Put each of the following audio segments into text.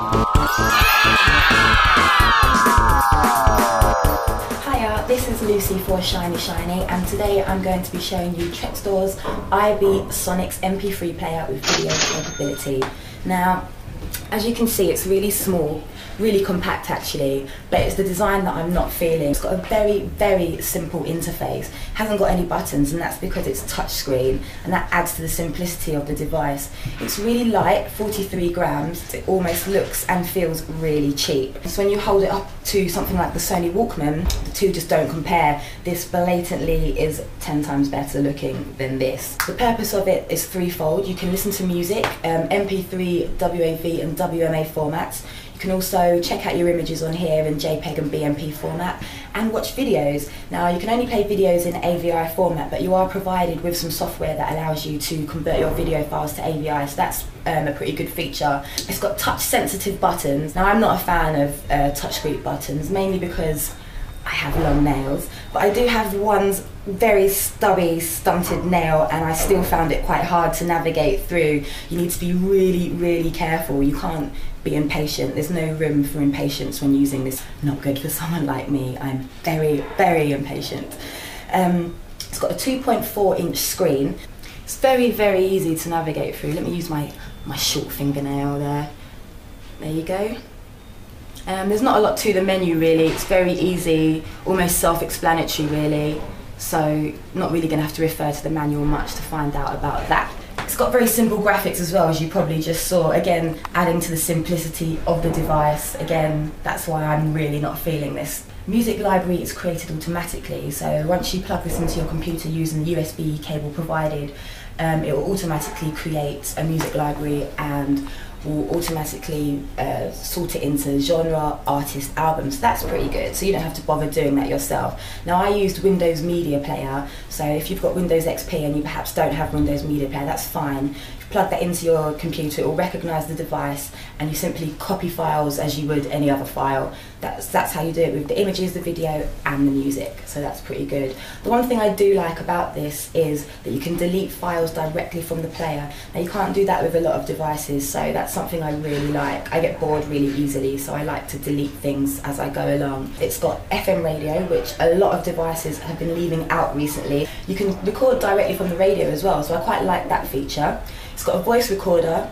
Hiya, this is Lucy for Shiny Shiny, and today I'm going to be showing you Trekstor's IB Sonics MP3 player with video capability. Now, as you can see, it's really small, really compact actually, but it's the design that I'm not feeling. It's got a very simple interface, hasn't got any buttons, and that's because it's touchscreen, and that adds to the simplicity of the device. It's really light, 43 grams, it almost looks and feels really cheap. So when you hold it up to something like the Sony Walkman, the two just don't compare. This blatantly is 10 times better looking than this. The purpose of it is threefold. You can listen to music, MP3, WAV and WMA formats. You can also check out your images on here in JPEG and BMP format and watch videos. Now, you can only play videos in AVI format, but you are provided with some software that allows you to convert your video files to AVI, so that's a pretty good feature. It's got touch sensitive buttons. Now, I'm not a fan of touchscreen buttons, mainly because I have long nails, but I do have one very stubby, stunted nail, and I still found it quite hard to navigate through. You need to be really careful. You can't be impatient. There's no room for impatience when using this. Not good for someone like me. I'm very impatient. It's got a 2.4-inch screen. It's very easy to navigate through. Let me use my short fingernail there. There you go. There's not a lot to the menu really. It's very easy, almost self-explanatory really, so not really going to have to refer to the manual much to find out about that. It's got very simple graphics as well, as you probably just saw, again adding to the simplicity of the device. Again, that's why I'm really not feeling this. Music library is created automatically, so once you plug this into your computer using the USB cable provided, it will automatically create a music library and will automatically sort it into genre, artist, albums. That's pretty good, so you don't have to bother doing that yourself. Now, I used Windows Media Player, so if you've got Windows XP and you perhaps don't have Windows Media Player, that's fine. You plug that into your computer, it will recognise the device, and you simply copy files as you would any other file. That's how you do it with the images, the video and the music, so that's pretty good. The one thing I do like about this is that you can delete files directly from the player. Now, you can't do that with a lot of devices, so that's something I really like. I get bored really easily, so I like to delete things as I go along. It's got FM radio, which a lot of devices have been leaving out recently. You can record directly from the radio as well, so I quite like that feature. It's got a voice recorder,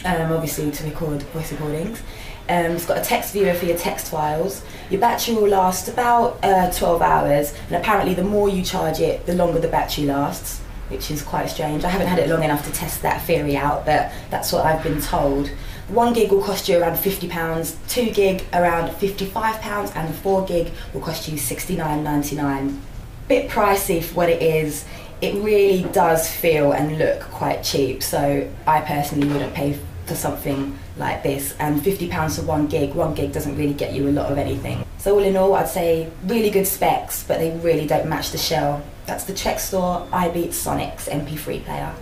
obviously to record voice recordings. It's got a text viewer for your text files. Your battery will last about 12 hours, and apparently the more you charge it, the longer the battery lasts, which is quite strange. I haven't had it long enough to test that theory out, but that's what I've been told. 1 gig will cost you around £50, 2 gig around £55, and 4 gig will cost you £69.99. Bit pricey for what it is. It really does feel and look quite cheap, so I personally wouldn't pay for something like this, and £50 for 1 gig. 1 gig doesn't really get you a lot of anything. So all in all, I'd say really good specs, but they really don't match the shell. That's the Trekstor IB Sonics MP3 player.